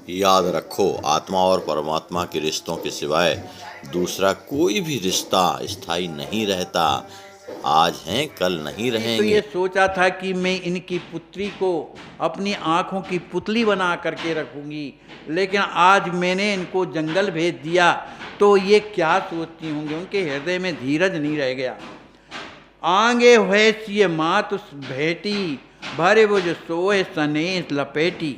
याद रखो, आत्मा और परमात्मा के रिश्तों के सिवाय दूसरा कोई भी रिश्ता स्थायी नहीं रहता। आज हैं, कल नहीं तो रहेंगे। ये सोचा था कि मैं इनकी पुत्री को अपनी आंखों की पुतली बना करके रखूंगी, लेकिन आज मैंने इनको जंगल भेज दिया तो ये क्या सोचती होंगे। उनके हृदय में धीरज नहीं रह गया। आगे हुए सिय मात भेटी, भरे वो जो सोए सनेस लपेटी।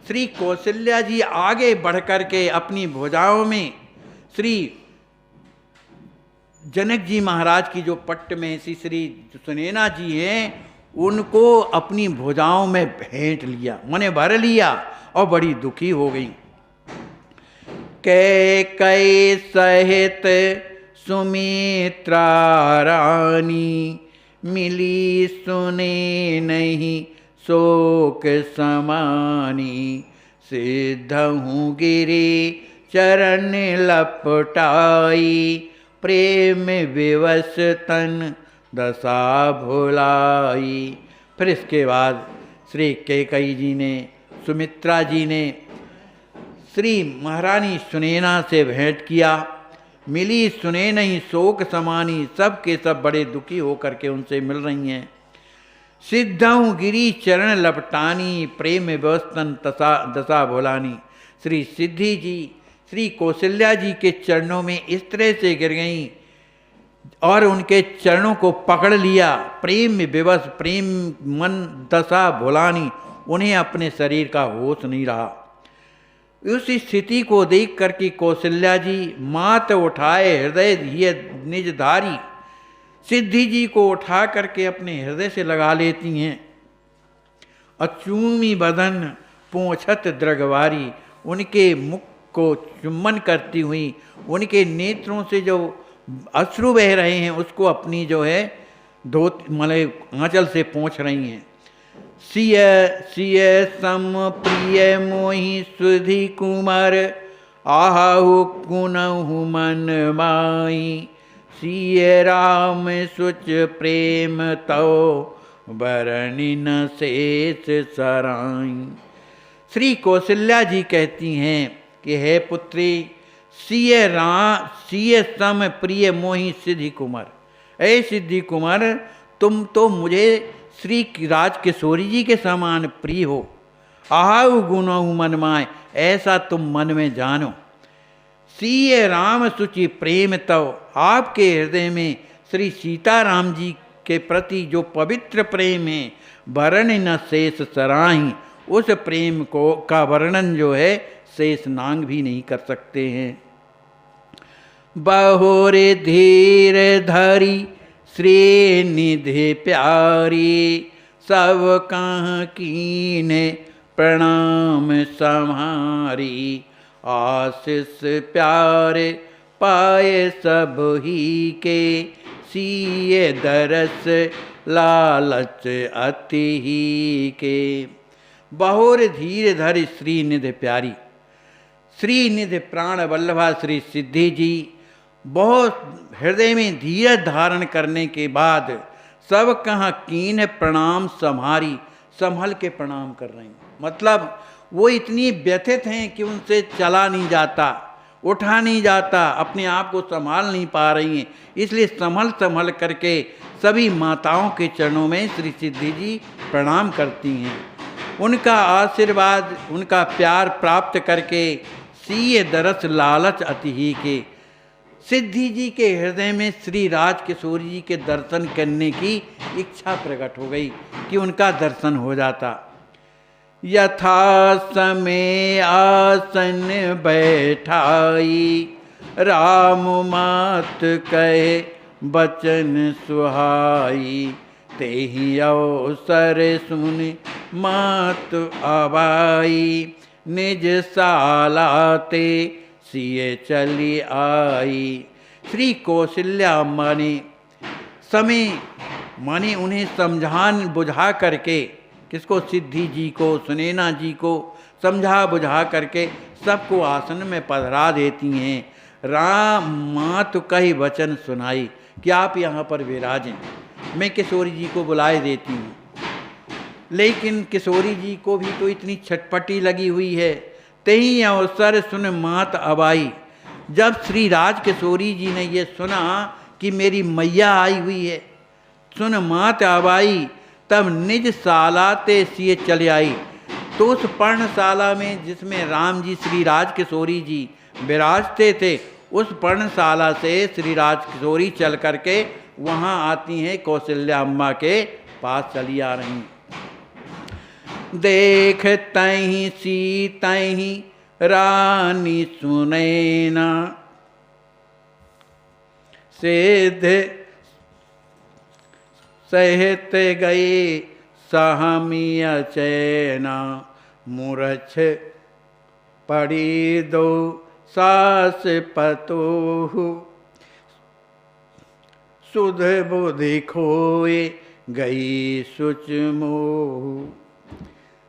श्री कौशल्या जी आगे बढ़ करके अपनी भुजाओं में श्री जनक जी महाराज की जो पट्ट में श्री सुनैना जी हैं उनको अपनी भुजाओं में भेंट लिया, मने भर लिया और बड़ी दुखी हो गई। कैकेयी सहित सुमित्रा रानी, मिली सुने नहीं शोक समानी। सिद्धहूँ गिरी चरण लपटाई, प्रेम विवश तन दशा भुलाई। फिर इसके बाद श्री कैकेयी जी ने, सुमित्रा जी ने श्री महारानी सुनैना से भेंट किया। मिली सुने नहीं शोक समानी, सब के सब बड़े दुखी होकर के उनसे मिल रही हैं। सिद्धहूँ गिरी चरण लपटानी, प्रेम व्यवस्थन दशा भुलानी। श्री सिद्धि जी श्री कौशल्या जी के चरणों में इस तरह से गिर गईं और उनके चरणों को पकड़ लिया। प्रेम विवश, प्रेम मन दशा भुलानी, उन्हें अपने शरीर का होश नहीं रहा। उस स्थिति को देख करके कौशल्या जी मात उठाए हृदय धिय निज धारी, सिद्धि जी को उठा करके अपने हृदय से लगा लेती हैं। अचूमी बदन पोंछत द्रगवारी, उनके मुख को चुम्बन करती हुई उनके नेत्रों से जो अश्रु बह रहे हैं उसको अपनी जो है आंचल से पोंछ रही हैं। सिय सिय सम प्रिय मोहि सुधि कुमार, आहु कुनहु मन माई। सिय राम सुच प्रेम तव, बरनि न शेष सराई। श्री कौशल्या जी कहती हैं कि हे पुत्री, सिय सम प्रिय मोहि सिद्धि कुमार। ऐ सिद्धि कुमार, तुम तो मुझे श्री राजकिशोरी जी के समान प्रिय हो। आहाउ गुणहु मन माय, ऐसा तुम मन में जानो। सिय राम सुचि प्रेम तव, आपके हृदय में श्री सीताराम जी के प्रति जो पवित्र प्रेम है, वर्ण न शेष सराही, उस प्रेम को का वर्णन जो है शेष नांग भी नहीं कर सकते हैं। बहुरे धीर धरी श्रीनिधि प्यारी, सब कहाँ कीने प्रणाम सम्हारी। आशीष प्यारे पाए सब ही के, सिए दरस लालच अति ही के। बहुर धीर धरि श्रीनिधि प्यारी, श्रीनिधि प्राण वल्लभा श्री सिद्धि जी बहुत हृदय में धीरज धारण करने के बाद सब कहाँ कीन प्रणाम सम्हारी, संभल के प्रणाम कर रही हैं। मतलब वो इतनी व्यथित हैं कि उनसे चला नहीं जाता, उठा नहीं जाता, अपने आप को संभाल नहीं पा रही हैं। इसलिए संभल करके सभी माताओं के चरणों में श्री सिद्धि जी प्रणाम करती हैं। उनका आशीर्वाद, उनका प्यार प्राप्त करके सिय दरस लालच अति ही के, सिद्धि जी के हृदय में श्री राजकिशोरी जी के दर्शन करने की इच्छा प्रकट हो गई कि उनका दर्शन हो जाता। यथा समय आसन बैठाई, राम मात कहे बचन सुहाई। तेहि अवसर सुन मात आबाई, निज सालाते सिए चली आई। श्री कौशल्या माने उन्हें समझान बुझा करके, किसको, सिद्धि जी को, सुनैना जी को समझा बुझा करके सबको आसन में पधरा देती हैं। राम मात कही वचन सुनाई कि आप यहाँ पर विराजें, मैं किशोरी जी को बुलाए देती हूँ। लेकिन किशोरी जी को भी तो इतनी छटपटी लगी हुई है, तेई अवसर सुन मात अबाई। जब श्री राजकिशोरी जी ने ये सुना कि मेरी मैया आई हुई है, सुन मात अबाई, तब निज शाला ते सिए चले आई। तो उस पर्णशाला में जिसमें राम जी श्री राजकिशोरी जी विराजते थे, उस पर्णशाला से श्री राजकिशोरी चल करके वहाँ आती हैं, कौशल्या अम्मा के पास चली आ रही। देख तहीं सीतहीं रानी सुनैना, सिद्ध सहित गई सहमिया चैना। मूर्छ पड़ी दो सास पतोहु, सुध बुद्धि खोए गई सुच मोह।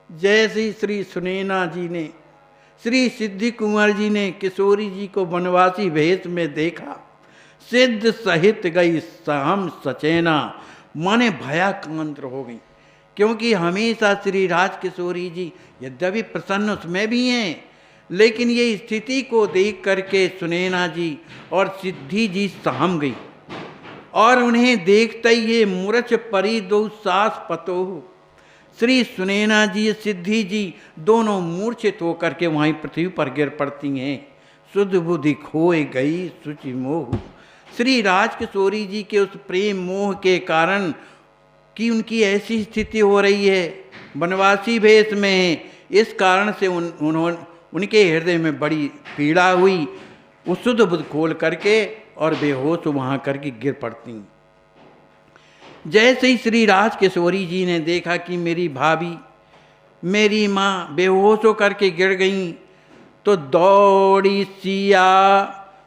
जैसे श्री सुनैना जी ने, श्री सिद्धि कुंवर जी ने किशोरी जी को वनवासी भेष में देखा, सिद्ध सहित गई सहम सचेना, माने भयाक्रांत हो गई। क्योंकि हमेशा श्री राजकिशोरी जी यद्यपि प्रसन्न उसमें भी हैं, लेकिन ये स्थिति को देख करके सुनैना जी और सिद्धि जी सहम गई, और उन्हें देखते ही ये मूर्छ परी दो सास पतोहु। श्री सुनैना जी सिद्धि जी दोनों मूर्छित होकर के वहीं पृथ्वी पर गिर पड़ती हैं। शुद्ध बुद्धि खोए गई सुचि मोह। श्री राजकिशोरी जी के उस प्रेम मोह के कारण कि उनकी ऐसी स्थिति हो रही है, वनवासी भेष में है, इस कारण से उनके हृदय में बड़ी पीड़ा हुई। वो शुद्ध बुद्धि खोल करके और बेहोश वहाँ करके गिर पड़ती। जैसे ही श्री राजकिशोरी जी ने देखा कि मेरी भाभी, मेरी माँ बेहोश होकर के गिर गई, तो दौड़ी सिया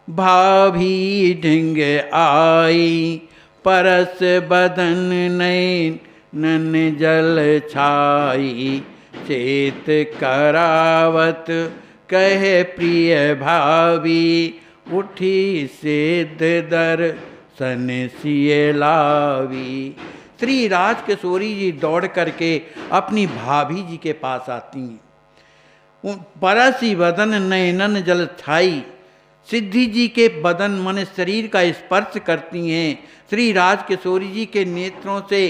भाभी ढिंग आई। परस बदन नैन जल छाई, चेत करावत कहे प्रिय भाभी। उठी सिद्ध दर्शन सिए लावी। श्री राजकिशोरी जी दौड़ करके अपनी भाभी जी के पास आती हैं। परसी बदन नैनन जल छाई, सिद्धि जी के बदन मन शरीर का स्पर्श करती हैं। श्री राजकिशोरी जी के नेत्रों से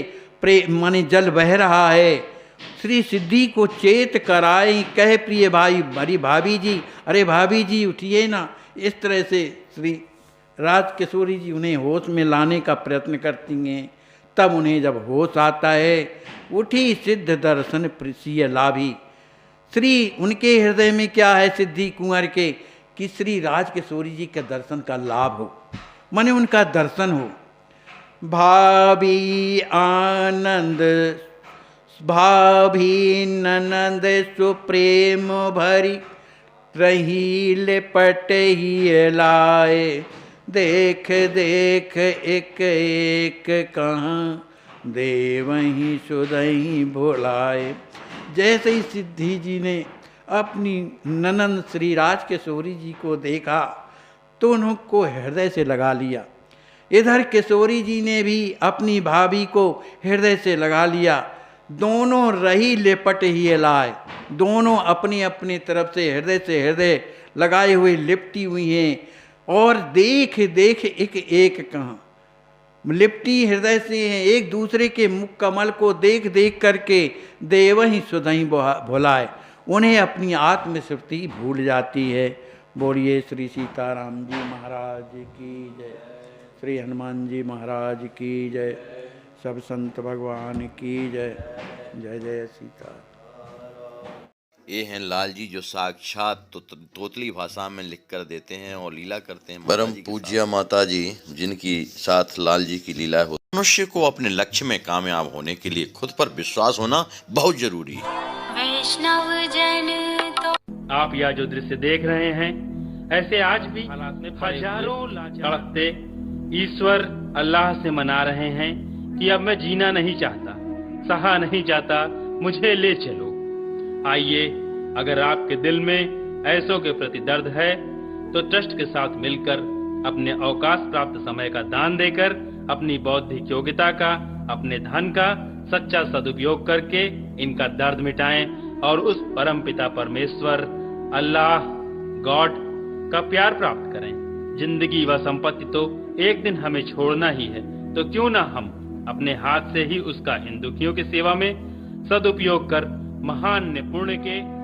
मन जल बह रहा है। श्री सिद्धि को चेत कराए कहे प्रिय भाई, अरे भाभी जी, अरे भाभी जी उठिए ना। इस तरह से श्री राजकिशोरी जी उन्हें होश में लाने का प्रयत्न करती हैं। तब उन्हें जब होश आता है, उठी सिद्ध दर्शन प्रिय लाभी। श्री उनके हृदय में क्या है सिद्धि कुंवर के, कि श्री राजकिशोरी जी के दर्शन का लाभ हो, माने उनका दर्शन हो। भाभी आनंद भाभी ननंद सुप्रेम भरी, रही लिपट ही लाए। देख देख एक एक कहाँ, देवहीं सुदहीं भुलाए। जैसे ही सिद्धि जी ने अपनी ननंद श्री राजकिशोरी जी को देखा, तो उनको हृदय से लगा लिया। इधर किशोरी जी ने भी अपनी भाभी को हृदय से लगा लिया। दोनों रही लिपट ही लाए, दोनों अपनी अपनी तरफ से हृदय लगाए हुए लिपटी हुई हैं। और देख देख एक एक कहाँ, लिपटी हृदय से हैं, एक दूसरे के मुख कमल को देख देख करके देवहीं सुधहीं भुलाए, उन्हें अपनी आत्मस्मृति भूल जाती है। बोलिए श्री सीताराम जी महाराज की जय, श्री हनुमान जी महाराज की जय, सब संत भगवान की जय। जय जय सीता। ये हैं लाल जी जो साक्षात तोतली भाषा में लिख कर देते हैं और लीला करते हैं। परम पूज्य माता जी जिनकी साथ लाल जी की लीला हो। मनुष्य को अपने लक्ष्य में कामयाब होने के लिए खुद पर विश्वास होना बहुत जरूरी है। वैष्णव जन तो आप यह जो दृश्य देख रहे हैं, ऐसे आज भी हजारों तड़पते ईश्वर अल्लाह से मना रहे हैं कि अब मैं जीना नहीं चाहता, सहा नहीं जाता, मुझे ले चलो। आइए, अगर आपके दिल में ऐसों के प्रति दर्द है तो ट्रस्ट के साथ मिलकर अपने अवकाश प्राप्त समय का दान देकर अपनी बौद्धिक योग्यता का, अपने धन का सच्चा सदुपयोग करके इनका दर्द मिटाएं और उस परम पिता परमेश्वर अल्लाह गॉड का प्यार प्राप्त करें। जिंदगी व संपत्ति तो एक दिन हमें छोड़ना ही है, तो क्यों ना हम अपने हाथ से ही उसका इन दुखियों की सेवा में सदुपयोग कर महान पुण्य के